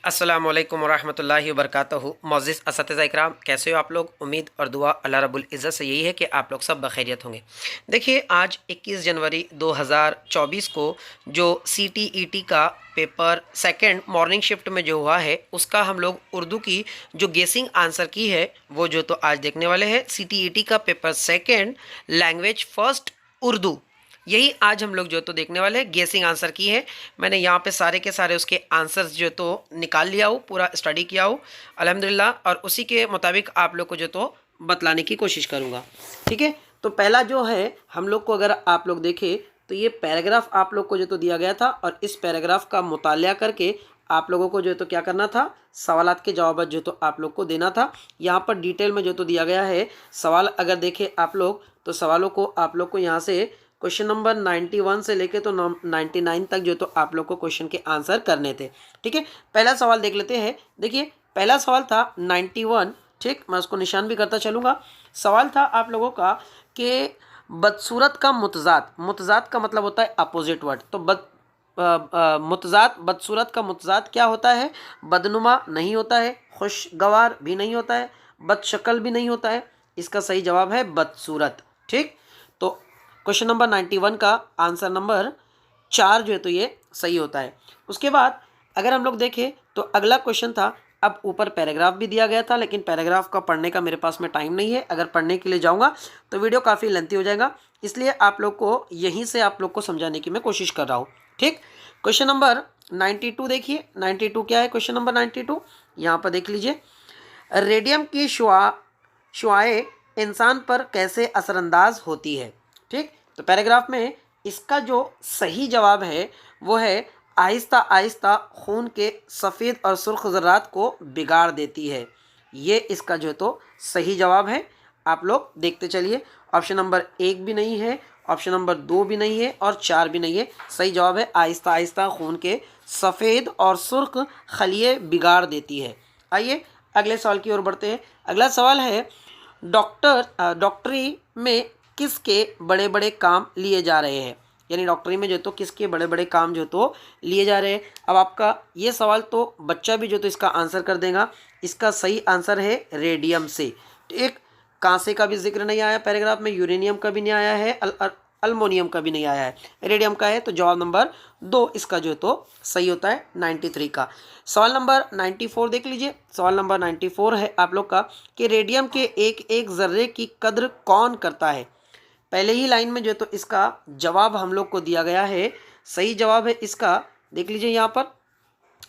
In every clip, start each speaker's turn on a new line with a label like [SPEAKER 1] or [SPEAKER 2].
[SPEAKER 1] अस्सलामुअलैकुम वरहमतुल्लाहि वबरकातुहू। मोअज़्ज़िज़ असातिज़ा इकराम, कैसे हो आप लोग। उम्मीद और दुआ अल्लाह रब्बुल इज़्ज़त से यही है कि आप लोग सब बखैरियत होंगे। देखिए, आज 21 जनवरी 2024 को जो CTET का पेपर सेकंड मॉर्निंग शिफ्ट में जो हुआ है, उसका हम लोग उर्दू की जो गेसिंग आंसर की है वो जो तो आज देखने वाले हैं। CTET का paper second language first Urdu, यही आज हम लोग जो तो देखने वाले हैं। गेसिंग आंसर की है, मैंने यहाँ पे सारे के सारे उसके आंसर्स जो तो निकाल लिया हूँ, पूरा स्टडी किया हूँ अल्हम्दुलिल्लाह, और उसी के मुताबिक आप लोग को जो तो बतलाने की कोशिश करूँगा। ठीक है, तो पहला जो है हम लोग को, अगर आप लोग देखें तो ये पैराग्राफ आप लोग को जो तो दिया गया था, और इस पैराग्राफ का मुतालिया करके आप लोगों को जो तो क्या करना था, सवालात के जवाब जो तो आप लोग को देना था। यहाँ पर डिटेल में जो तो दिया गया है सवाल, अगर देखें आप लोग तो सवालों को आप लोग को यहाँ से क्वेश्चन नंबर 91 से लेके तो 99 तक जो तो आप लोग को क्वेश्चन के आंसर करने थे। ठीक है, पहला सवाल देख लेते हैं। देखिए, पहला सवाल था 91। ठीक, मैं उसको निशान भी करता चलूँगा। सवाल था आप लोगों का कि बदसूरत का मुतजाद, मुतजाद का मतलब होता है अपोजिट वर्ड, तो मुतजाद, बदसूरत का मुतजाद क्या होता है? बदनुमा नहीं होता है, खुशगवार भी नहीं होता है, बदशक्ल भी नहीं होता है। इसका सही जवाब है बदसूरत। ठीक, तो क्वेश्चन नंबर 91 का आंसर नंबर 4 जो है तो ये सही होता है। उसके बाद अगर हम लोग देखें तो अगला क्वेश्चन था, अब ऊपर पैराग्राफ भी दिया गया था, लेकिन पैराग्राफ का पढ़ने का मेरे पास में टाइम नहीं है। अगर पढ़ने के लिए जाऊंगा तो वीडियो काफ़ी लेंथी हो जाएगा, इसलिए आप लोग को यहीं से आप लोग को समझाने की मैं कोशिश कर रहा हूँ। ठीक, क्वेश्चन नंबर 92 देखिए। 92 क्या है? क्वेश्चन नंबर 92 यहाँ पर देख लीजिए। रेडियम की शुआएं इंसान पर कैसे असरअंदाज होती है? ठीक, तो पैराग्राफ में इसका जो सही जवाब है वो है आहिस्ता आहिस्ता खून के सफ़ेद और सुर्ख ज़र्रात को बिगाड़ देती है। ये इसका जो तो सही जवाब है। आप लोग देखते चलिए, ऑप्शन नंबर 1 भी नहीं है, ऑप्शन नंबर 2 भी नहीं है, और 4 भी नहीं है। सही जवाब है आहिस्ता आहिस्ता खून के सफ़ेद और सुर्ख खलिए बिगाड़ देती है। आइए अगले सवाल की ओर बढ़ते हैं। अगला सवाल है, डॉक्टरी में किसके बड़े बड़े काम लिए जा रहे हैं? यानी डॉक्टरी में जो तो किसके बड़े बड़े काम जो तो लिए जा रहे हैं। अब आपका ये सवाल तो बच्चा भी जो तो इसका आंसर कर देगा। इसका सही आंसर है रेडियम से। एक कांसे का भी जिक्र नहीं आया पैराग्राफ में, यूरेनियम का भी नहीं आया है, अल्मोनियम का भी नहीं आया है, रेडियम का है। तो जवाब नंबर 2 इसका जो तो सही होता है 93 का। सवाल नंबर 94 देख लीजिए। सवाल नंबर 94 है आप लोग का कि रेडियम के एक एक ज़र्रे की कद्र कौन करता है? पहले ही लाइन में जो तो इसका जवाब हम लोग को दिया गया है। सही जवाब है इसका, देख लीजिए यहाँ पर,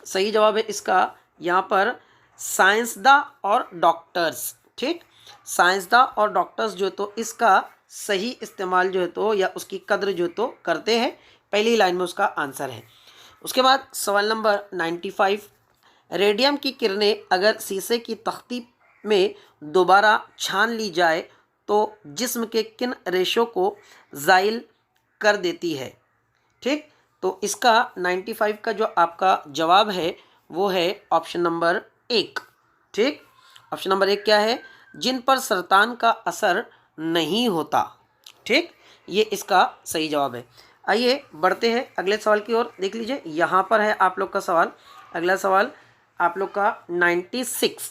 [SPEAKER 1] सही जवाब है इसका यहाँ पर साइंसदा और डॉक्टर्स। ठीक, साइंसदा और डॉक्टर्स जो तो इसका सही इस्तेमाल जो है तो या उसकी कद्र जो तो करते हैं। पहली लाइन में उसका आंसर है। उसके बाद सवाल नंबर 95, रेडियम की किरणें अगर शीशे की तख्ती में दोबारा छान ली जाए तो जिस्म के किन रेशों को ज़ाइल कर देती है? ठीक, तो इसका 95 का जो आपका जवाब है वो है ऑप्शन नंबर 1। ठीक, ऑप्शन नंबर 1 क्या है? जिन पर सरतान का असर नहीं होता। ठीक, ये इसका सही जवाब है। आइए बढ़ते हैं अगले सवाल की ओर। देख लीजिए यहाँ पर है आप लोग का सवाल। अगला सवाल आप लोग का 96,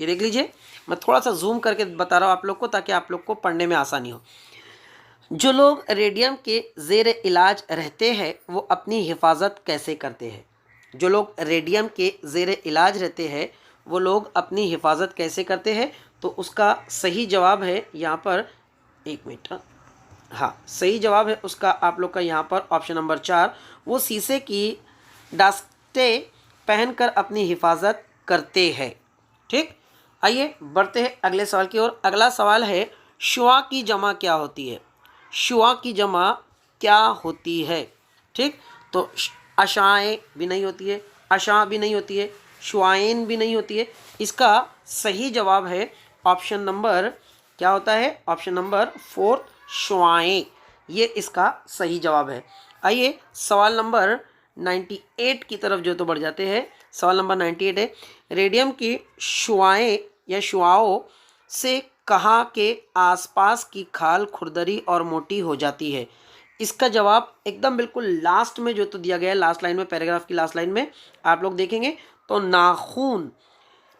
[SPEAKER 1] ये देख लीजिए। मैं थोड़ा सा जूम करके बता रहा हूँ आप लोग को ताकि आप लोग को पढ़ने में आसानी हो। जो लोग रेडियम के ज़ेर इलाज रहते हैं वो अपनी हिफाजत कैसे करते हैं? जो लोग रेडियम के ज़ेर इलाज रहते हैं वो लोग अपनी हिफाजत कैसे करते हैं? तो उसका सही जवाब है यहाँ पर, एक मिनट, हाँ, सही जवाब है उसका आप लोग का यहाँ पर ऑप्शन नंबर 4। वो शीशे की डास्टें पहनकर अपनी हिफाजत करते हैं। ठीक, आइए बढ़ते हैं अगले सवाल की ओर। अगला सवाल है, शुआ की जमा क्या होती है? शुआ की जमा क्या होती है? ठीक, तो अशाएँ भी नहीं होती है, अशा भी नहीं होती है, शुआइन भी नहीं होती है। इसका सही जवाब है ऑप्शन नंबर, क्या होता है? Option number 4, शुआएँ। ये इसका सही जवाब है। आइए सवाल नंबर 98 की तरफ जो तो बढ़ जाते हैं। सवाल नंबर 98 है, रेडियम की शुआएँ या शुआओं से कहाँ के आसपास की खाल खुरदरी और मोटी हो जाती है? इसका जवाब एकदम बिल्कुल लास्ट में जो तो दिया गया है, लास्ट लाइन में, पैराग्राफ की लास्ट लाइन में आप लोग देखेंगे तो नाखून।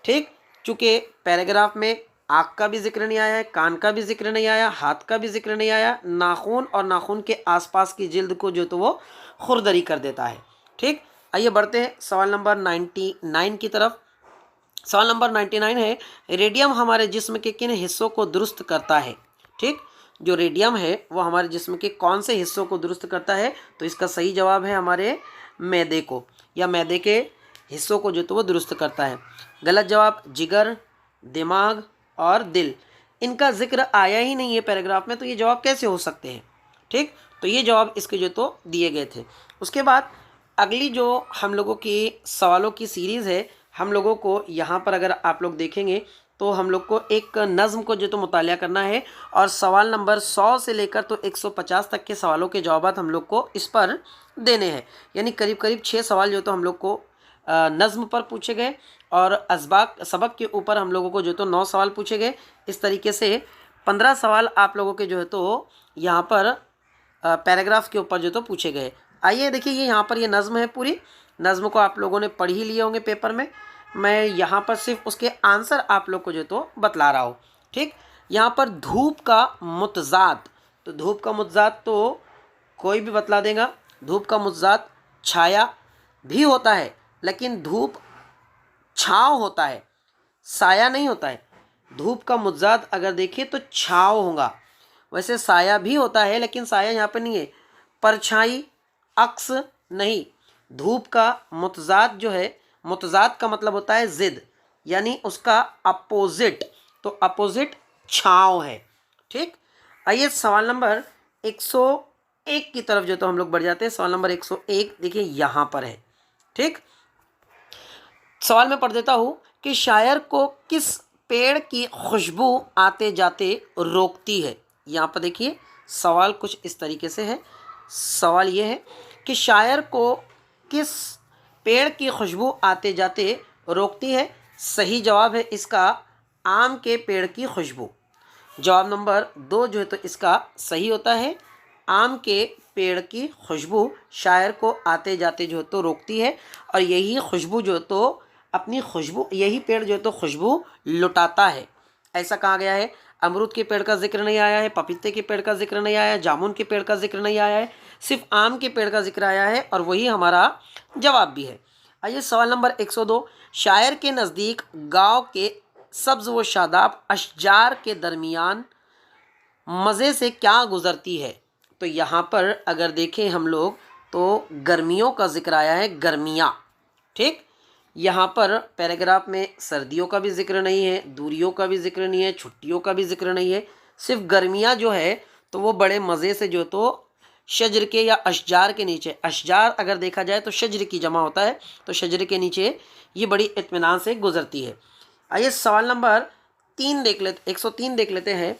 [SPEAKER 1] ठीक, चूंकि पैराग्राफ में आँख का भी जिक्र नहीं आया है, कान का भी जिक्र नहीं आया, हाथ का भी जिक्र नहीं आया, नाखून और नाखून के आसपास की जिल्द को जो तो वो खुरदरी कर देता है। ठीक, आइए बढ़ते हैं सवाल नंबर 99 की तरफ। सवाल नंबर 99 है, रेडियम हमारे जिस्म के किन हिस्सों को दुरुस्त करता है। ठीक, जो रेडियम है वो हमारे जिस्म के कौन से हिस्सों को दुरुस्त करता है, तो इसका सही जवाब है हमारे मैदे को, या मैदे के हिस्सों को जो तो वो दुरुस्त करता है। गलत जवाब जिगर, दिमाग और दिल, इनका जिक्र आया ही नहीं है पैराग्राफ में, तो ये जवाब कैसे हो सकते हैं। ठीक, तो ये जवाब इसके जो तो दिए गए थे। उसके बाद अगली जो हम लोगों की सवालों की सीरीज़ है, हम लोगों को यहाँ पर अगर आप लोग देखेंगे तो हम लोग को एक नज़्म को जो तो मुतालिया करना है, और सवाल नंबर 100 से लेकर तो 150 तक के सवालों के जवाब हम लोग को इस पर देने हैं। यानी करीब करीब 6 सवाल जो तो हम लोग को नज़्म पर पूछे गए, और असबाक सबक के ऊपर हम लोगों को जो तो 9 सवाल पूछे गए। इस तरीके से 15 सवाल आप लोगों के जो है तो यहाँ पर पैराग्राफ के ऊपर जो तो पूछे गए। आइए देखिए, ये यहाँ पर ये नज़्म है, पूरी नज़्म को आप लोगों ने पढ़ ही लिए होंगे पेपर में। मैं यहाँ पर सिर्फ उसके आंसर आप लोग को जो तो बतला रहा हूँ। ठीक, यहाँ पर धूप का मुतज़ाद, तो धूप का मुतज़ाद तो कोई भी बतला देगा। धूप का मुतज़ाद छाया भी होता है, लेकिन धूप छाँव होता है, साया नहीं होता है। धूप का मुतज़ाद अगर देखिए तो छाँव होगा, वैसे साया भी होता है, लेकिन साया यहाँ पर नहीं है। परछाई, अक्स नहीं। धूप का मुतज़ाद जो है, मुतज़ाद का मतलब होता है ज़िद, यानी उसका अपोजिट, तो अपोजिट छाँव है। ठीक, आइए सवाल नंबर 101 की तरफ जो तो हम लोग बढ़ जाते हैं। सवाल नंबर 101 देखिए यहाँ पर है। ठीक, सवाल में पढ़ देता हूँ कि शायर को किस पेड़ की खुशबू आते जाते रोकती है। यहाँ पर देखिए सवाल कुछ इस तरीके से है। सवाल ये है कि शायर को किस पेड़ की खुशबू आते जाते रोकती है। सही जवाब है इसका आम के पेड़ की खुशबू। जवाब नंबर 2 जो है तो इसका सही होता है। आम के पेड़ की खुशबू शायर को आते जाते जो तो रोकती है, और यही खुशबू जो तो अपनी खुशबू, यही पेड़ जो तो खुशबू लुटाता है। ऐसा कहा गया है। अमरूद के पेड़ का जिक्र नहीं आया है, पपीते के पेड़ का जिक्र नहीं आया है, जामुन के पेड़ का जिक्र नहीं आया है, सिर्फ आम के पेड़ का जिक्र आया है, और वही हमारा जवाब भी है। आइए सवाल नंबर 102, शायर के नज़दीक गांव के सब्ज़ व शादाब अशजार के दरमियान मज़े से क्या गुज़रती है। तो यहाँ पर अगर देखें हम लोग तो गर्मियों का जिक्र आया है, गर्मियाँ। ठीक, यहाँ पर पैराग्राफ में सर्दियों का भी जिक्र नहीं है, दूरियों का भी जिक्र नहीं है, छुट्टियों का भी जिक्र नहीं है। सिर्फ गर्मियाँ जो है तो वो बड़े मज़े से जो तो शजर के या अशजार के नीचे, अशजार अगर देखा जाए तो शजर की जमा होता है, तो शजर के नीचे ये बड़ी इत्मीनान से गुजरती है। आइए सवाल नंबर 3 देख लेते 103 देख लेते हैं।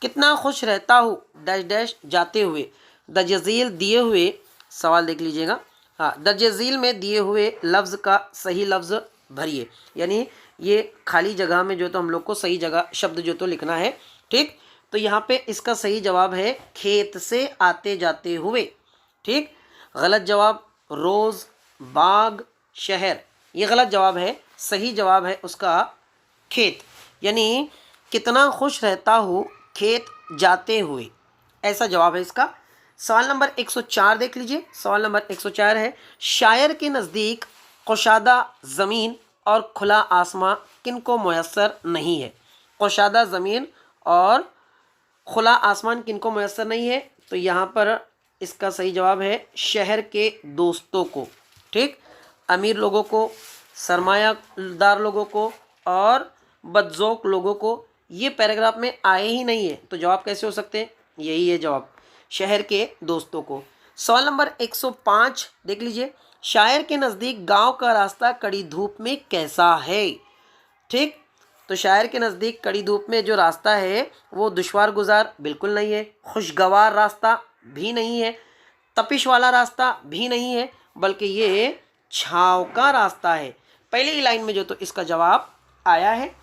[SPEAKER 1] कितना खुश रहता हूँ डैश डैश जाते हुए, दजजील दिए हुए, सवाल देख लीजिएगा। हाँ, दजजील में दिए हुए लफ्ज़ का सही लफ्ज़ भरिए, यानी ये खाली जगह में जो तो हम लोग को सही जगह शब्द जो तो लिखना है। ठीक, तो यहाँ पे इसका सही जवाब है खेत से आते जाते हुए। ठीक, गलत जवाब रोज़, बाग, शहर, ये गलत जवाब है। सही जवाब है उसका खेत, यानी कितना खुश रहता हूँ खेत जाते हुए, ऐसा जवाब है इसका। सवाल नंबर 104 देख लीजिए। सवाल नंबर 104 है, शायर के नज़दीक कुशादा ज़मीन और खुला आसमां किन को मुयस्सर नहीं है। कुशादा ज़मीन और खुला आसमान किन को मुयस्सर नहीं है, तो यहाँ पर इसका सही जवाब है शहर के दोस्तों को। ठीक, अमीर लोगों को, सरमायादार लोगों को और बदज़ौक़ लोगों को ये पैराग्राफ में आए ही नहीं है, तो जवाब कैसे हो सकते हैं, यही है जवाब, शहर के दोस्तों को। सवाल नंबर 105 देख लीजिए। शायर के नज़दीक गांव का रास्ता कड़ी धूप में कैसा है। ठीक, तो शायर के नज़दीक कड़ी धूप में जो रास्ता है वो दुश्वार गुजार बिल्कुल नहीं है, खुशगवार रास्ता भी नहीं है, तपिश वाला रास्ता भी नहीं है, बल्कि ये छाँव का रास्ता है। पहली ही लाइन में जो तो इसका जवाब आया है।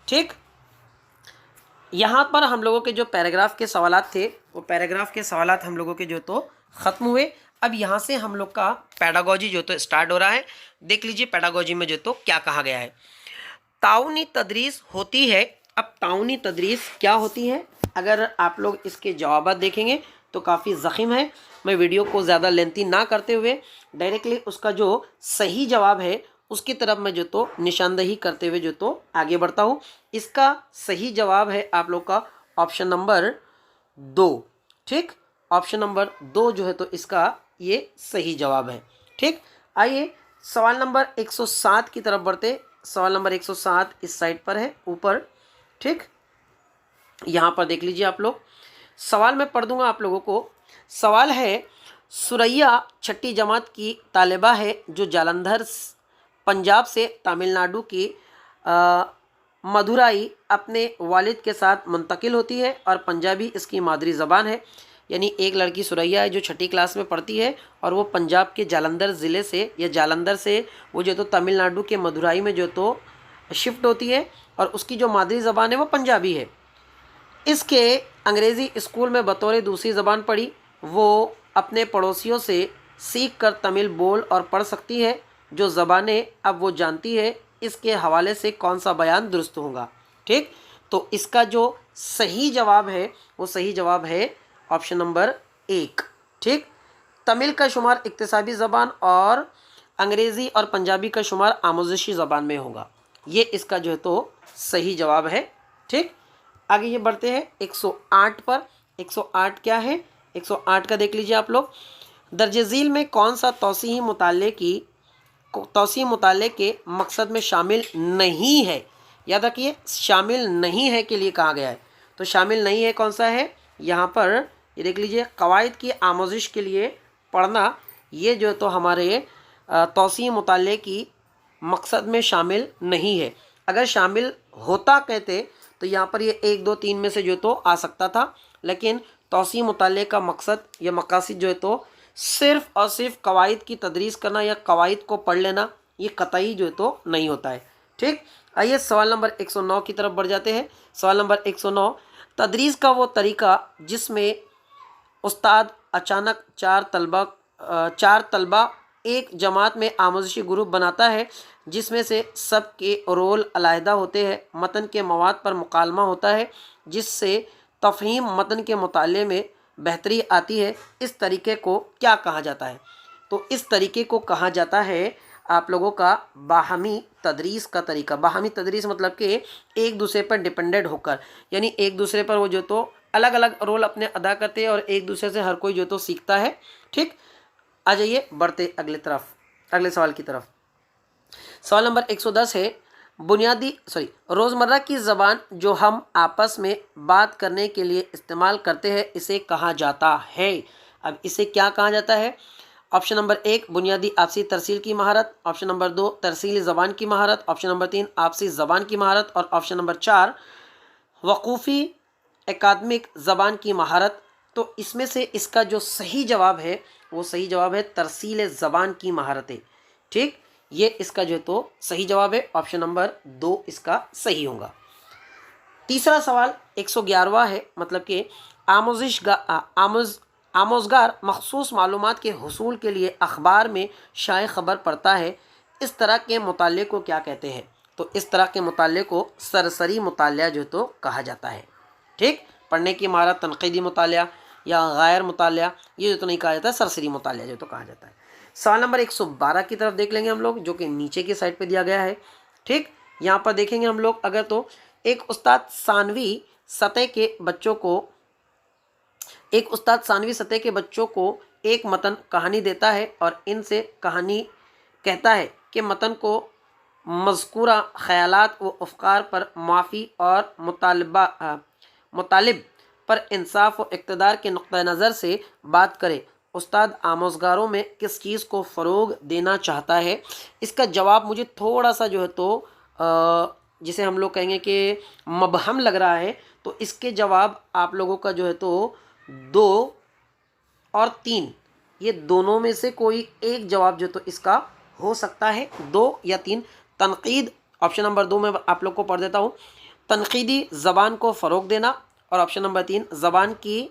[SPEAKER 1] ठीक, यहाँ पर हम लोगों के जो पैराग्राफ के सवालात थे वो पैराग्राफ के सवालात हम लोगों के जो तो ख़त्म हुए। अब यहाँ से हम लोग का पैडागोजी जो तो स्टार्ट हो रहा है। देख लीजिए पैडागोजी में जो तो क्या कहा गया है, ताउनी तदरीस होती है। अब ताउनी तदरीस क्या होती है, अगर आप लोग इसके जवाब देखेंगे तो काफ़ी ज़ख़ीम है। मैं वीडियो को ज़्यादा लेंथी ना करते हुए डायरेक्टली उसका जो सही जवाब है उसकी तरफ मैं जो तो निशानदही करते हुए जो तो आगे बढ़ता हूँ। इसका सही जवाब है आप लोग का ऑप्शन नंबर 2। ठीक, ऑप्शन नंबर 2 जो है तो इसका ये सही जवाब है। ठीक, आइए सवाल नंबर 107 की तरफ बढ़ते। सवाल नंबर 107 इस साइड पर है ऊपर। ठीक, यहाँ पर देख लीजिए आप लोग, सवाल मैं पढ़ दूंगा आप लोगों को। सवाल है, सुरैया छठी जमात की तालिबा है जो जालंधर पंजाब से तमिलनाडु की मदुराई अपने वालिद के साथ मुंतकिल होती है और पंजाबी इसकी मादरी ज़बान है। यानी एक लड़की सुरैया है जो छठी क्लास में पढ़ती है और वो पंजाब के जालंधर ज़िले से या जालंधर से वो जो तो तमिलनाडु के मदुराई में जो तो शिफ्ट होती है और उसकी जो मादरी ज़बान है वो पंजाबी है। इसके अंग्रेज़ी स्कूल में बतौर दूसरी ज़बान पढ़ी। वो अपने पड़ोसियों से सीख कर तमिल बोल और पढ़ सकती है। जो ज़बानें अब वो जानती है, इसके हवाले से कौन सा बयान दुरुस्त होगा। ठीक, तो इसका जो सही जवाब है वो सही जवाब है ऑप्शन नंबर 1। ठीक, तमिल का शुमार इक्तिसाबी ज़बान और अंग्रेज़ी और पंजाबी का शुमार आमोज़शी ज़बान में होगा। ये इसका जो है तो सही जवाब है। ठीक, आगे ये बढ़ते हैं 108 पर। 108 क्या है, 108 का देख लीजिए आप लोग। दर्जे झील में कौन सा तौसीही मुताले के मकसद में शामिल नहीं है। याद रखिए शामिल नहीं है के लिए कहा गया है, तो शामिल नहीं है कौन सा है, यहाँ पर ये देख लीजिए, कवायद की आमोजिश के लिए पढ़ना, ये जो तो हमारे तौसीही मुताले की मकसद में शामिल नहीं है। अगर शामिल होता कहते तो यहाँ पर ये 1, 2, 3 में से जो तो आ सकता था, लेकिन तौसीही मुताले का मकसद या मकासद जो है तो सिर्फ़ और सिर्फ कवायद की तदरीस करना या कवायद को पढ़ लेना, ये कतई जो है तो नहीं होता है। ठीक, आइए सवाल नंबर 109 की तरफ बढ़ जाते हैं। सवाल नंबर 109, तदरीस का वो तरीका जिसमें उस्ताद अचानक चार तलबा एक जमात में आमोज़शी ग्रुप बनाता है जिसमें से सब के रोल अलहदा होते हैं। मतन के मवाद पर मुकालमा होता है जिससे तफ़हीम मतन के मुताले में बेहतरी आती है। इस तरीके को क्या कहा जाता है, तो इस तरीके को कहा जाता है आप लोगों का बाहमी तदरीस का तरीका। बाहमी तदरीस मतलब कि एक दूसरे पर डिपेंडेंट होकर, यानी एक दूसरे पर वो जो तो अलग अलग रोल अपने अदा करते हैं और एक दूसरे से हर कोई जो तो सीखता है। ठीक, आ जाइए बढ़ते अगले सवाल की तरफ। सवाल नंबर 110 है, रोज़मर्रा की ज़बान जो हम आपस में बात करने के लिए इस्तेमाल करते हैं इसे कहा जाता है। अब इसे क्या कहा जाता है, ऑप्शन नंबर 1 बुनियादी आपसी तरसील की महारत, ऑप्शन नंबर 2 तरसीली ज़बान की महारत, ऑप्शन नंबर 3 आपसी ज़बान की महारत और ऑप्शन नंबर 4 वकूफ़ी एकादमिक ज़बान की महारत। तो इसमें से इसका जो सही जवाब है वो सही जवाब है तरसील ज़बान की महारतें। ठीक, ये इसका जो है तो सही जवाब है, ऑप्शन नंबर 2 इसका सही होगा। तीसरा सवाल 111वां है, मतलब कि आमोज़गार मखसूस मालूमात के हुसूल के लिए अखबार में शाये ख़बर पढ़ता है, इस तरह के मुताले को क्या कहते हैं। तो इस तरह के मुताले को सरसरी मुतालिया जो तो कहा जाता है। ठीक, पढ़ने की महारत, तनक़ीदी मुतालिया या गैर मुतालिया, ये जो तो नहीं कहा जाता, सरसरी मुतालिया जो तो कहा जाता है। सवाल नंबर 112 की तरफ देख लेंगे हम लोग, जो कि नीचे की साइड पे दिया गया है। ठीक, यहाँ पर देखेंगे हम लोग अगर, तो एक उस्ताद सानवी सतह के बच्चों को एक मतन कहानी देता है और इनसे कहानी कहता है कि मतन को मज़कूरा ख़यालात व अफ़कार पर माफ़ी और मुतालिब पर इंसाफ व इक़्तिदार के नुक़्ता नज़र से बात करे। उस्ताद आमोज़गारों में किस चीज़ को फ़रोग़ देना चाहता है। इसका जवाब मुझे थोड़ा सा जो है तो जिसे हम लोग कहेंगे कि मबहम लग रहा है, तो इसके जवाब आप लोगों का जो है तो 2 और 3, ये दोनों में से कोई एक जवाब जो तो इसका हो सकता है, 2 या 3। तनक़ीद, ऑप्शन नंबर 2 में आप लोग को पढ़ देता हूँ, तनक़ीदी ज़बान को फ़रोग़ देना, और ऑप्शन नंबर 3 ज़बान की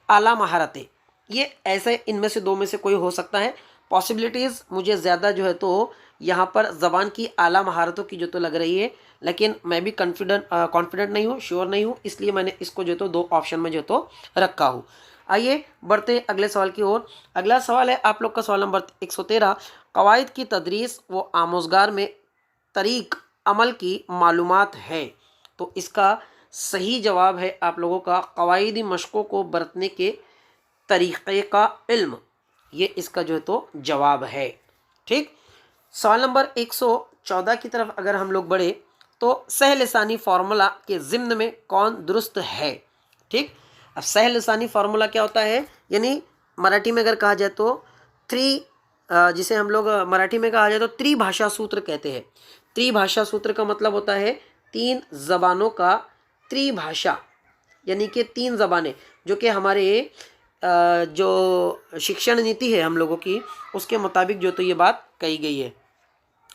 [SPEAKER 1] आला महारतें। ये ऐसे इनमें से दो में से कोई हो सकता है। पॉसिबिलिटीज़ मुझे ज़्यादा जो है तो यहाँ पर ज़बान की आला महारतों की जो तो लग रही है, लेकिन मैं भी कॉन्फिडेंट नहीं हूँ, श्योर नहीं हूँ, इसलिए मैंने इसको जो तो दो ऑप्शन में जो तो रखा हूँ। आइए बढ़ते हैं अगले सवाल की ओर। अगला सवाल है आप लोग का सवाल नंबर 113, कवायद की तदरीस व आमोज़गार में तरीक़ अमल की मालूमात है। तो इसका सही जवाब है आप लोगों का कवायदी मशक़ों को बरतने के तरीक़े का इल्म। ये इसका जो है तो जवाब है। ठीक, सवाल नंबर 114 की तरफ अगर हम लोग बढ़े तो सहलसानी फार्मूला के ज़िम्न में कौन दुरुस्त है। ठीक, अब सहलसानी फार्मूला क्या होता है, यानी मराठी में अगर कहा जाए तो जिसे हम लोग मराठी में कहा जाए तो त्रिभाषा सूत्र कहते हैं। त्रिभाषा सूत्र का मतलब होता है तीन ज़बानों का त्रिभाषा, यानी कि तीन ज़बानें, जो कि हमारे जो शिक्षण नीति है हम लोगों की उसके मुताबिक जो तो ये बात कही गई है।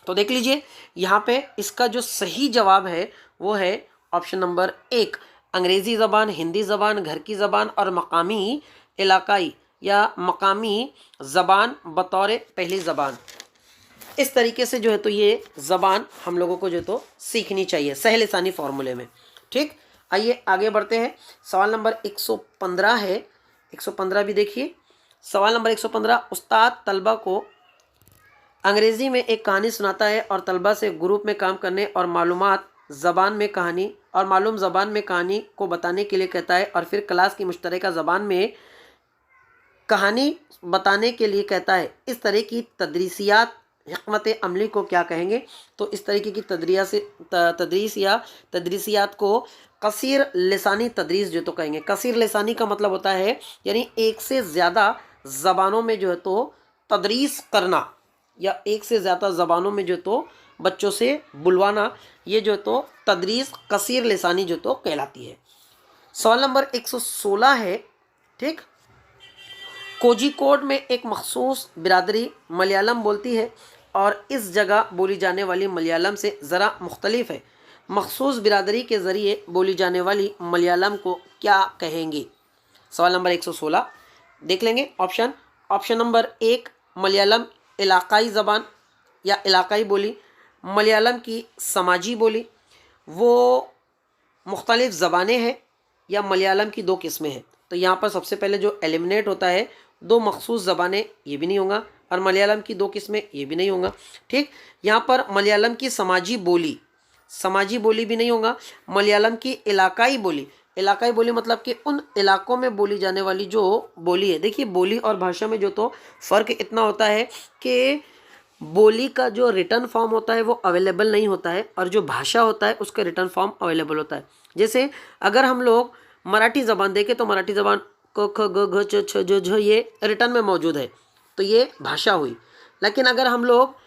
[SPEAKER 1] तो देख लीजिए यहाँ पे इसका जो सही जवाब है वो है ऑप्शन नंबर 1, अंग्रेज़ी ज़बान, हिंदी ज़बान, घर की ज़बान और मकामी इलाकाई या मकामी ज़बान बतौर पहली ज़बान। इस तरीके से जो है तो ये ज़बान हम लोगों को जो तो सीखनी चाहिए सहलसानी फार्मूले में। ठीक, आइए आगे बढ़ते हैं। सवाल नंबर 115 है, 115 भी देखिए। सवाल नंबर 115, उस्ताद तलबा को अंग्रेज़ी में एक कहानी सुनाता है और तलबा से ग्रुप में काम करने और मालूम ज़बान में कहानी को बताने के लिए कहता है और फिर क्लास की मुश्तरका ज़बान में कहानी बताने के लिए कहता है। इस तरह की तदरीसियात हिकमत अमली को क्या कहेंगे। तो इस तरीके की तदरीस या तदरीसियात को कसीर लिसानी तदरीस जो तो कहेंगे। कसीर लिसानी का मतलब होता है यानी एक से ज़्यादा ज़बानों में जो है तो तदरीस करना या एक से ज़्यादा ज़बानों में जो तो बच्चों से बुलवाना, ये जो तो तदरीस कसीर लिसानी जो तो कहलाती है। सवाल नंबर 116 है। ठीक, कोझिकोड में एक मखसूस बिरादरी मलयालम बोलती है और इस जगह बोली जाने वाली मलयालम से ज़रा मुख्तलिफ है। मखसूस बिरादरी के ज़रिए बोली जाने वाली मलयालम को क्या कहेंगे। सवाल नंबर 116 देख लेंगे ऑप्शन। ऑप्शन नंबर 1, मलयालम इलाकाई ज़बान या इलाकाई बोली। मलयालम की समाजी बोली, वो मुख्तलिफ ज़बानें हैं या मलयालम की दो किस्में हैं। तो यहाँ पर सबसे पहले जो एलिमिनेट होता है, दो मखसूस ज़बानें, ये भी नहीं होगा, और मलयालम की दो किस्में, ये भी नहीं होगा। ठीक, यहाँ पर मलयालम की समाजी बोली भी नहीं होगा। मलयालम की इलाकाई बोली मतलब कि उन इलाकों में बोली जाने वाली जो बोली है। देखिए बोली और भाषा में जो तो फ़र्क इतना होता है कि बोली का जो रिटर्न फॉर्म होता है वो अवेलेबल नहीं होता है और जो भाषा होता है उसका रिटर्न फॉर्म अवेलेबल होता है। जैसे अगर हम लोग मराठी ज़बान देखें तो मराठी ज़बान क ख ग घ च छ ज झ ये रिटर्न में मौजूद है, तो ये भाषा हुई। लेकिन अगर हम लोग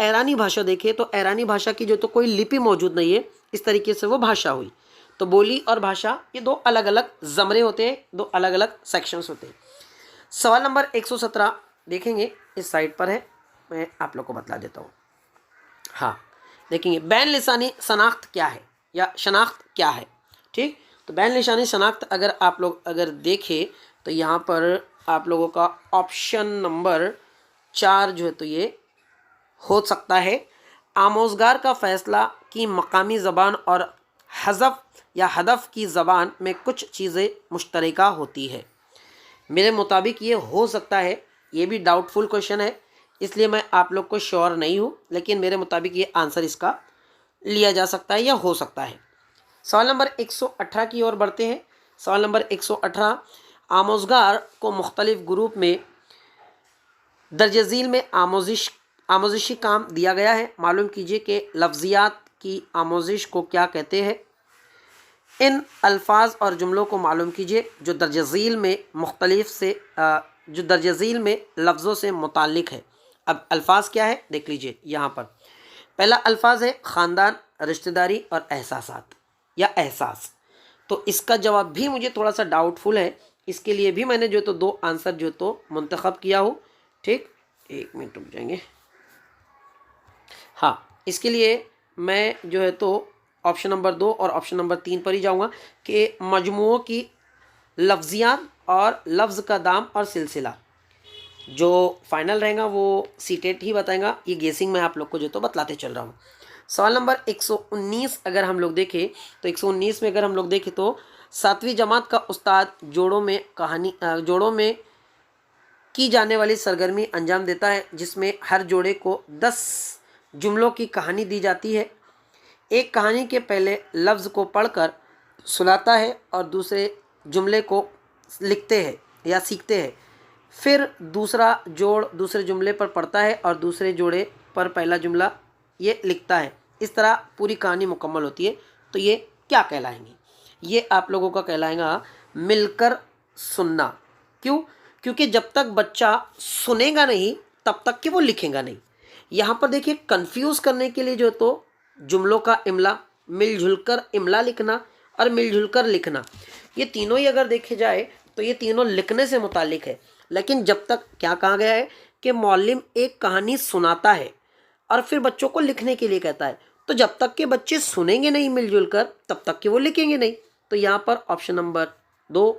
[SPEAKER 1] ईरानी भाषा देखें तो ईरानी भाषा की जो तो कोई लिपि मौजूद नहीं है, इस तरीके से वो भाषा हुई। तो बोली और भाषा ये दो अलग अलग ज़मरे होते हैं, दो अलग अलग सेक्शंस होते हैं। सवाल नंबर 117 देखेंगे, इस साइड पर है, मैं आप लोग को बतला देता हूँ। हाँ देखेंगे, बैन लिसानी शनाख्त क्या है या शनाख्त क्या है। ठीक, तो बैन लिसानी शनाख्त अगर आप लोग देखें तो यहाँ पर आप लोगों का ऑप्शन नंबर 4 जो है तो ये हो सकता है। आमोज़गार का फ़ैसला कि मकामी ज़बान और हज़फ या हदफ की ज़बान में कुछ चीज़ें मुश्तरका होती है। मेरे मुताबिक ये हो सकता है, ये भी डाउटफुल क्वेश्चन है इसलिए मैं आप लोग को श्योर नहीं हूँ, लेकिन मेरे मुताबिक ये आंसर इसका लिया जा सकता है या हो सकता है। सवाल नंबर 118 की ओर बढ़ते हैं। सवाल नंबर 118, आमोज़गार को मुख्तलिफ ग्रुप में दर्जज़ील में आमोजिशी काम दिया गया है। मालूम कीजिए कि लफ्ज़ियात की आमोजिश को क्या कहते हैं। इन अल्फाज और जुमलों को मालूम कीजिए जो दर्जज़ील में लफ्ज़ों से मुताल्लिक़ है। अब अल्फाज क्या है देख लीजिए यहाँ पर। पहला अल्फाज है ख़ानदान, रिश्तेदारी और एहसासात या एहसास। तो इसका जवाब भी मुझे थोड़ा सा डाउटफुल है, इसके लिए भी मैंने जो तो दो आंसर जो तो मुंतखब किया हो। ठीक, एक मिनट रुक जाएंगे। हाँ, इसके लिए मैं जो है तो ऑप्शन नंबर 2 और ऑप्शन नंबर 3 पर ही जाऊँगा कि मजमूओं की लफ्ज़ियात और लफ्ज़ का दाम और सिलसिला। जो फाइनल रहेगा वो सीटेट ही बताएगा, ये गेसिंग मैं आप लोग को जो तो बतलाते चल रहा हूँ। सवाल नंबर 119 अगर हम लोग देखें तो 119 में अगर हम लोग देखें तो 7वीं जमात का उस्ताद जोड़ों में की जाने वाली सरगर्मी अंजाम देता है जिसमें हर जोड़े को 10 जुमलों की कहानी दी जाती है। एक कहानी के पहले लफ्ज़ को पढ़कर सुनाता है और दूसरे जुमले को लिखते हैं या सीखते हैं। फिर दूसरा जोड़ दूसरे जुमले पर पढ़ता है और दूसरे जोड़े पर पहला जुमला ये लिखता है। इस तरह पूरी कहानी मुकम्मल होती है। तो ये क्या कहलाएंगी? ये आप लोगों का कहलाएगा मिलकर सुनना। क्यों? क्योंकि जब तक बच्चा सुनेगा नहीं तब तक कि वो लिखेगा नहीं। यहाँ पर देखिए कंफ्यूज करने के लिए जो तो जुमलों का इमला, मिलजुल कर इमला लिखना और मिलजुल कर लिखना, ये तीनों ही अगर देखे जाए तो ये तीनों लिखने से मुतालिक है। लेकिन जब तक क्या कहा गया है कि मौलिम एक कहानी सुनाता है और फिर बच्चों को लिखने के लिए कहता है, तो जब तक के बच्चे सुनेंगे नहीं मिलजुल कर तब तक कि वो लिखेंगे नहीं। तो यहाँ पर ऑप्शन नंबर 2,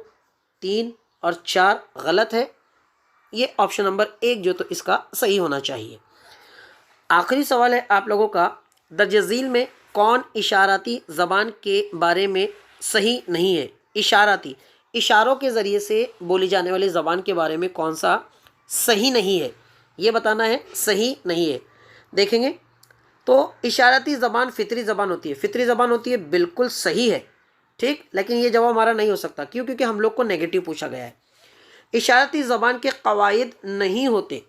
[SPEAKER 1] 3 और 4 गलत है। ये ऑप्शन नंबर 1 जो तो इसका सही होना चाहिए। आखिरी सवाल है आप लोगों का, दर्ज झील में कौन इशाराती ज़बान के बारे में सही नहीं है? इशाराती, इशारों के ज़रिए से बोली जाने वाली ज़बान के बारे में कौन सा सही नहीं है, ये बताना है। सही नहीं है देखेंगे तो इशाराती ज़बान फितरी ज़बान होती है। फितरी ज़बान होती है, बिल्कुल सही है, ठीक। लेकिन ये जवाब हमारा नहीं हो सकता। क्यों? क्योंकि हम लोग को नेगेटिव पूछा गया है। इशारती ज़बान के कवायद नहीं होते,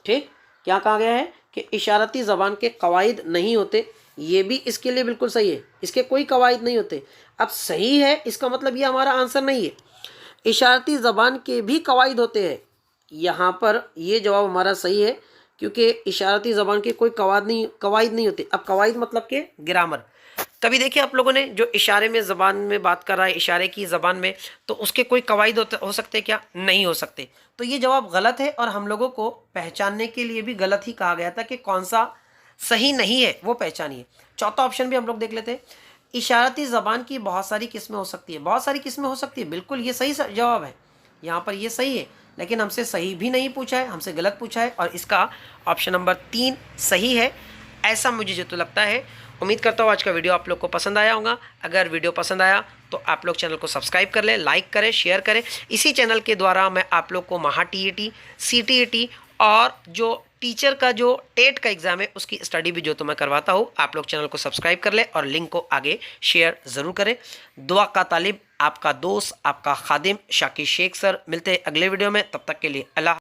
[SPEAKER 1] ठीक। क्या कहा गया है कि इशारती ज़बान के कवायद नहीं होते, ये भी इसके लिए बिल्कुल सही है। इसके कोई कवायद नहीं होते। अब सही है इसका मतलब ये हमारा आंसर नहीं है। इशारती ज़बान के भी कवायद होते हैं, यहाँ पर ये जवाब हमारा सही है क्योंकि इशारती ज़बान के कोई कवायद नहीं होते। अब कवायद मतलब के ग्रामर। कभी देखिए आप लोगों ने जो इशारे में ज़बान में बात कर रहा है, इशारे की ज़बान में, तो उसके कोई कवायद हो सकते क्या? नहीं हो सकते। तो ये जवाब गलत है और हम लोगों को पहचानने के लिए भी गलत ही कहा गया था कि कौन सा सही नहीं है वो पहचानिए। चौथा ऑप्शन भी हम लोग देख लेते हैं। इशारती ज़बान की बहुत सारी किस्में हो सकती है। बहुत सारी किस्में हो सकती है, बिल्कुल ये सही जवाब है। यहाँ पर ये सही है, लेकिन हमसे सही भी नहीं पूछा है, हमसे गलत पूछा है और इसका ऑप्शन नंबर 3 सही है, ऐसा मुझे जो तो लगता है। उम्मीद करता हूँ आज का वीडियो आप लोग को पसंद आया होगा। अगर वीडियो पसंद आया तो आप लोग चैनल को सब्सक्राइब कर लें, लाइक करें, शेयर करें। इसी चैनल के द्वारा मैं आप लोग को महा टीईटी, सीटीईटी और जो टीचर का जो टेट का एग्ज़ाम है उसकी स्टडी भी जो तो मैं करवाता हूँ। आप लोग चैनल को सब्सक्राइब कर लें और लिंक को आगे शेयर ज़रूर करें। दुआ का तालिब, आपका दोस्त, आपका खादिम शाकिर शेख सर। मिलते हैं अगले वीडियो में, तब तक के लिए अल्लाह।